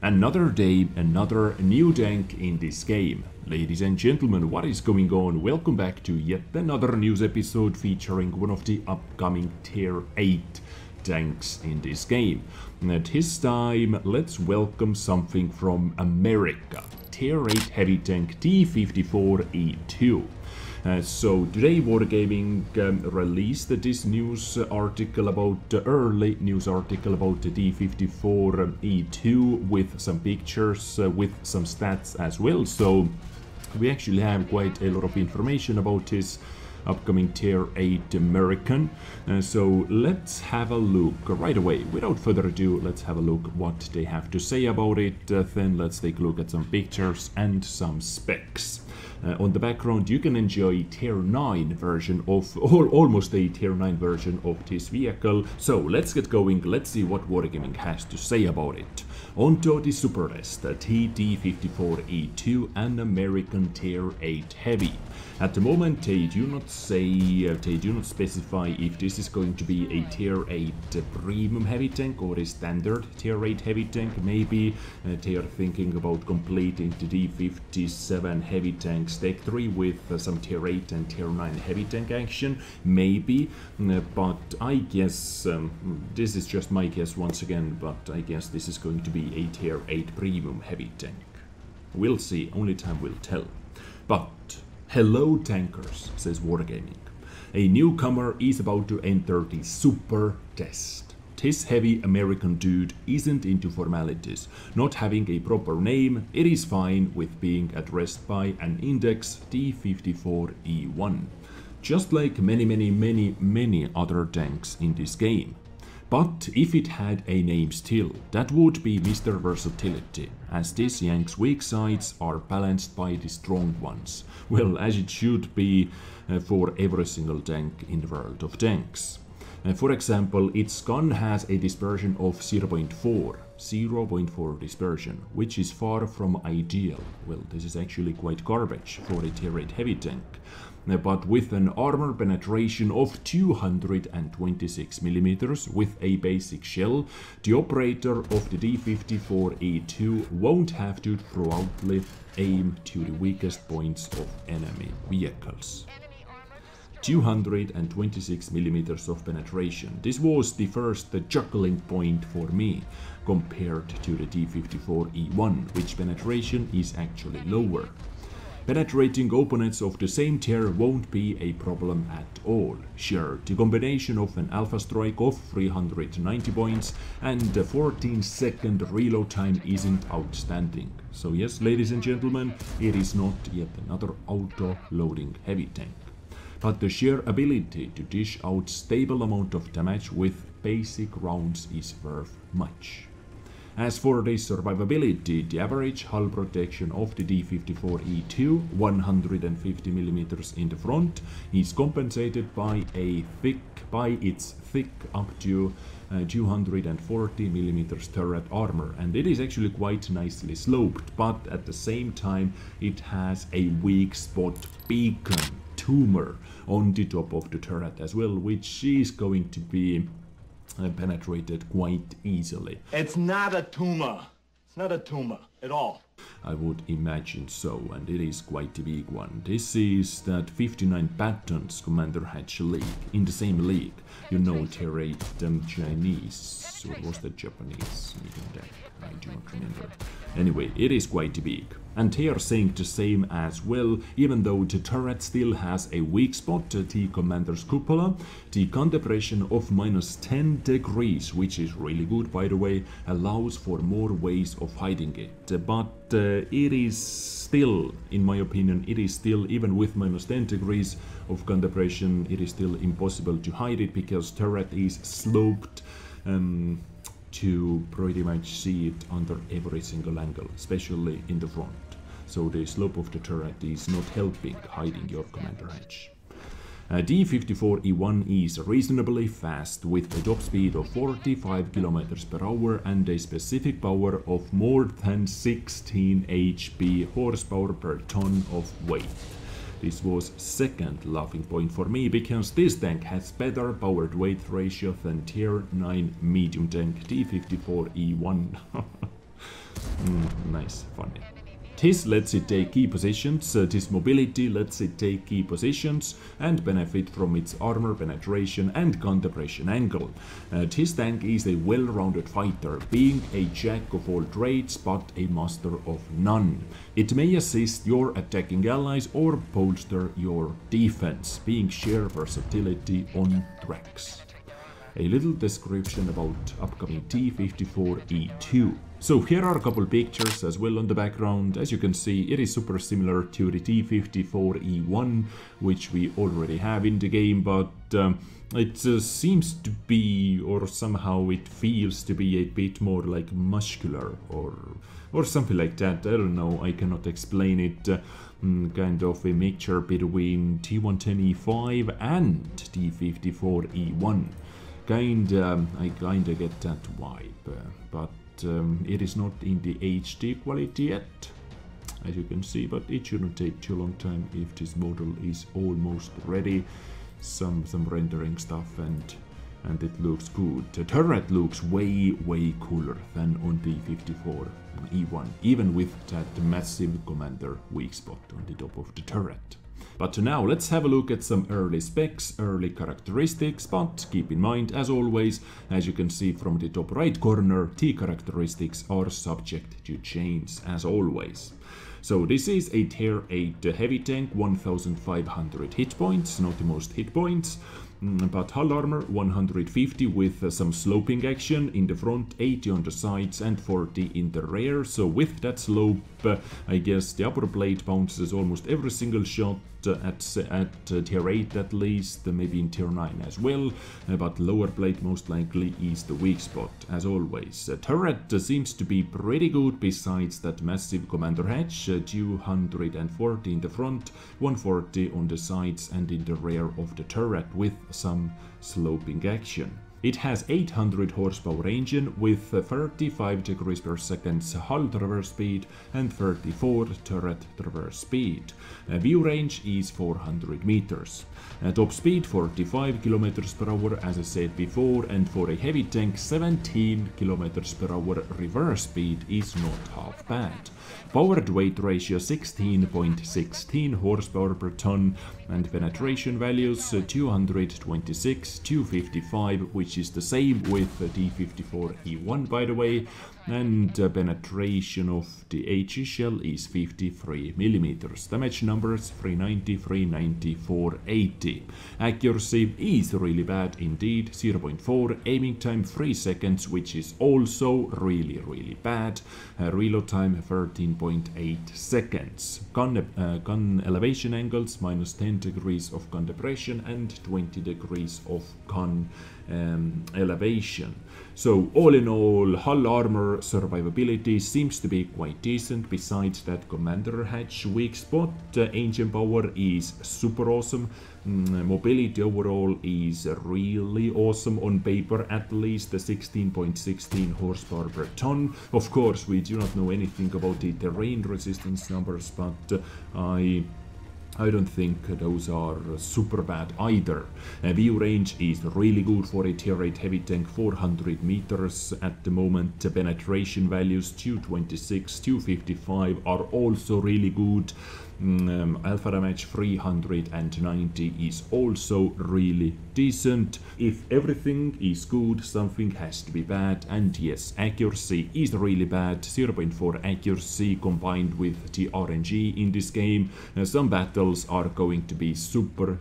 Another day, another new tank in this game. Ladies and gentlemen, what is going on? Welcome back to yet another news episode featuring one of the upcoming Tier 8 tanks in this game. And this time, let's welcome something from America. Tier 8 heavy tank T54E2. So today Wargaming released this news article about early news article about the T54E2 with some pictures, with some stats as well. So we actually have quite a lot of information about this upcoming Tier 8 American. So let's have a look right away. Without further ado, let's have a look what they have to say about it. Then let's take a look at some pictures and some specs. On the background you can enjoy Tier 9 version of, almost a Tier 9 version of this vehicle. So let's get going, let's see what Wargaming has to say about it. Onto the Supertest, T54E2, an American Tier 8 heavy. At the moment they do not specify if this is going to be a Tier 8 premium heavy tank or a standard Tier 8 heavy tank. Maybe they are thinking about completing the D57 heavy tank Stake 3 with some Tier 8 and Tier 9 heavy tank action, maybe, but I guess, this is just my guess once again, but I guess this is going to be a Tier 8 premium heavy tank. We'll see, only time will tell. But hello tankers, says Wargaming. A newcomer is about to enter the Supertest. This heavy American dude isn't into formalities. Not having a proper name, it is fine with being addressed by an index T54E1. Just like many other tanks in this game. But if it had a name still, that would be Mr. Versatility, as this Yank's weak sides are balanced by the strong ones. Well, as it should be for every single tank in the world of tanks. For example, its gun has a dispersion of 0.4 dispersion, which is far from ideal. Well, this is actually quite garbage for a Tier 8 heavy tank. But with an armor penetration of 226mm with a basic shell, the operator of the T54E2 won't have to throughout aim to the weakest points of enemy vehicles. 226mm of penetration. This was the first juggling point for me compared to the T54E1, which penetration is actually lower. Penetrating opponents of the same tier won't be a problem at all. Sure, the combination of an alpha strike of 390 points and a 14-second reload time isn't outstanding. So yes, ladies and gentlemen, it is not yet another auto-loading heavy tank. But the sheer ability to dish out stable amount of damage with basic rounds is worth much. As for the survivability, the average hull protection of the T54E2, 150mm in the front, is compensated by its thick up to 240mm turret armor, and it is actually quite nicely sloped, but at the same time it has a weak spot beacon tumor on the top of the turret as well, which is going to be penetrated quite easily. It's not a tumor. It's not a tumor at all. I would imagine so, and it is quite a big one. This is that 59 Battons Commander Hatch League, in the same league. You know, Tier 8 Chinese, or was that Japanese medium deck? I do not remember. Anyway, it is quite big. And they are saying the same as well, even though the turret still has a weak spot, the Commander's Cupola. The gun depression of -10 degrees, which is really good by the way, allows for more ways of hiding it. But it is still, in my opinion, it is still, even with -10 degrees of gun depression, it is still impossible to hide it because turret is sloped to pretty much see it under every single angle, especially in the front. So the slope of the turret is not helping hiding your commander hatch. D54E1 is reasonably fast with a top speed of 45 km per hour and a specific power of more than 16 HP horsepower per ton of weight. This was second laughing point for me, because this tank has better powered weight ratio than Tier 9 medium tank T54E1. Nice, funny. This lets it take key positions, this mobility lets it take key positions and benefit from its armor penetration and gun depression angle. This tank is a well-rounded fighter, being a jack of all trades but a master of none. It may assist your attacking allies or bolster your defense, being sheer versatility on tracks. A little description about upcoming T54E2. So here are a couple pictures as well on the background. As you can see, it is super similar to the T54E1, which we already have in the game, but it seems to be, or somehow it feels to be a bit more like muscular or something like that. I don't know, I cannot explain it. Kind of a mixture between T110E5 and T54E1. I kinda get that vibe, but it is not in the HD quality yet, as you can see, but it shouldn't take too long time if this model is almost ready. Some rendering stuff and it looks good. The turret looks way cooler than on T54E1, even with that massive commander weak spot on the top of the turret. But now let's have a look at some early specs, early characteristics, but keep in mind, as always, as you can see from the top right corner, T characteristics are subject to change, as always. So this is a tier 8 heavy tank, 1500 hit points, not the most hit points, but hull armor 150 with some sloping action in the front, 80 on the sides and 40 in the rear. So with that slope, I guess the upper plate bounces almost every single shot at tier 8 at least, maybe in tier 9 as well, but lower plate most likely is the weak spot, as always. Turret seems to be pretty good besides that massive commander hatch, 240 in the front, 140 on the sides and in the rear of the turret with some sloping action. It has 800 horsepower engine with 35 degrees per second hull traverse speed and 34 turret traverse speed. View range is 400 meters. Top speed 45 kilometers per hour, as I said before, and for a heavy tank 17 kilometers per hour reverse speed is not half bad. Power to weight ratio 16.16 horsepower per ton and penetration values 226, 255, which is the same with the T54E1 by the way, and penetration of the HE shell is 53 millimeters. Damage numbers 390, 390, 480. Accuracy is really bad indeed, 0.4. Aiming time 3 seconds, which is also really bad. Reload time 13.8 seconds. Gun elevation angles minus 10 degrees of gun depression and 20 degrees of gun elevation. So all in all, hull armor survivability seems to be quite decent. Besides that commander hatch weak spot, engine power is super awesome. Mobility overall is really awesome on paper, at least the 16.16 horsepower per ton. Of course, we do not know anything about the terrain resistance numbers, but I don't think those are super bad either. View range is really good for a tier 8 heavy tank, 400 meters at the moment. Penetration values 226, 255 are also really good. Alpha damage 390 is also really decent. If everything is good, something has to be bad, and yes, accuracy is really bad, 0.4 accuracy combined with the RNG in this game. Some battles are going to be super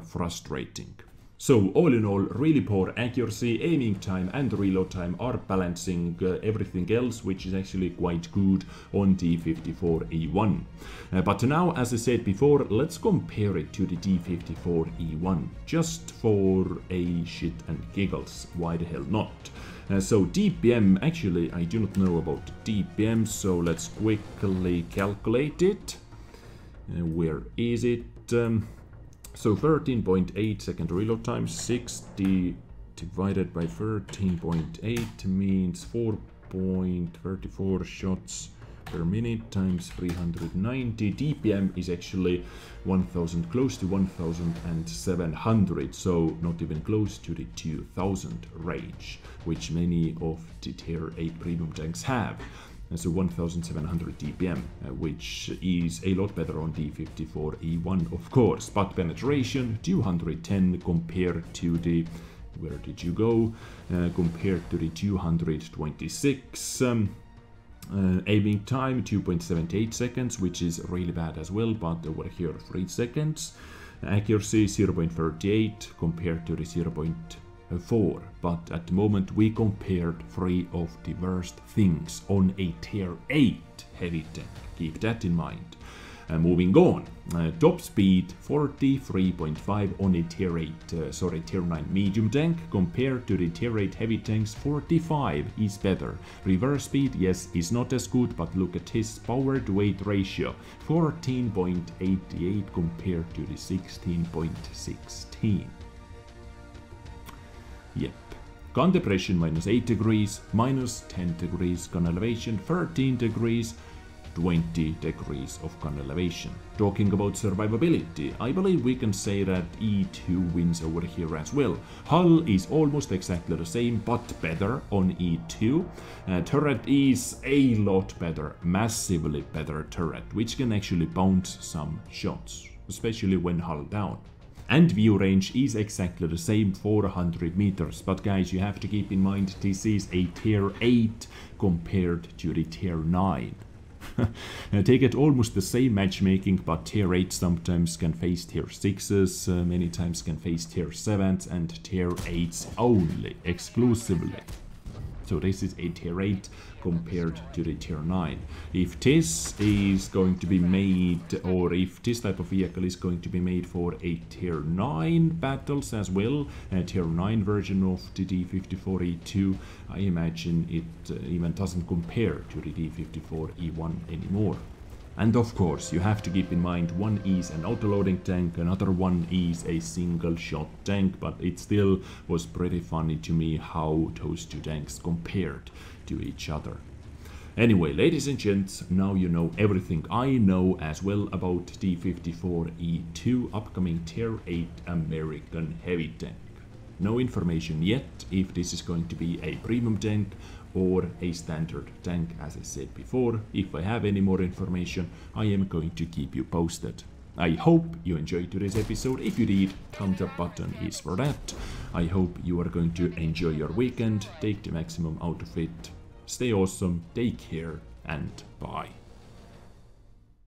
frustrating. So all in all, really poor accuracy, aiming time and reload time are balancing everything else, which is actually quite good on T54E1. But now, as I said before, let's compare it to the T54E1, just for a shit and giggles, why the hell not? So DPM, actually I do not know about DPM, so let's quickly calculate it. Where is it? So 13.8 second reload time, 60 divided by 13.8 means 4.34 shots per minute times 390. DPM is actually 1000, close to 1700, so not even close to the 2000 range, which many of the tier 8 premium tanks have. so 1700 dpm, which is a lot better on T54E1 of course, but penetration 210 compared to the, where did you go, compared to the 226. Aiming time 2.78 seconds, which is really bad as well, but over here 3 seconds. Accuracy 0.38 compared to the 0.4, but at the moment we compared 3 of the worst things on a tier 8 heavy tank. Keep that in mind. Moving on, top speed 43.5 on a tier 9 medium tank compared to the tier 8 heavy tanks. 45 is better. Reverse speed, yes, is not as good, but look at his power to weight ratio, 14.88 compared to the 16.16. Yep. Gun depression -8 degrees, -10 degrees, gun elevation 13 degrees, 20 degrees of gun elevation. Talking about survivability, I believe we can say that E2 wins over here as well. Hull is almost exactly the same, but better on E2. Turret is a lot better, massively better turret, which can actually bounce some shots, especially when hull down. And view range is exactly the same, 400 meters. But guys, you have to keep in mind this is a tier 8 compared to the tier 9. They get almost the same matchmaking, but tier 8 sometimes can face tier 6s, many times can face tier 7s and tier 8s only, exclusively. So this is a tier 8 compared to the tier 9. If this is going to be made, or if this type of vehicle is going to be made for a tier 9 battles as well, a tier 9 version of the T54E2, I imagine it even doesn't compare to the T54E1 anymore. And of course, you have to keep in mind, one is an autoloading tank, another one is a single shot tank, but it still was pretty funny to me how those two tanks compared to each other. Anyway, ladies and gents, now you know everything I know as well about T54E2, upcoming tier 8 American heavy tank. No information yet if this is going to be a premium tank or a standard tank, as I said before. If I have any more information, I am going to keep you posted. I hope you enjoyed today's episode. If you did, thumbs up button is for that. I hope you are going to enjoy your weekend, take the maximum out of it. Stay awesome, take care, and bye.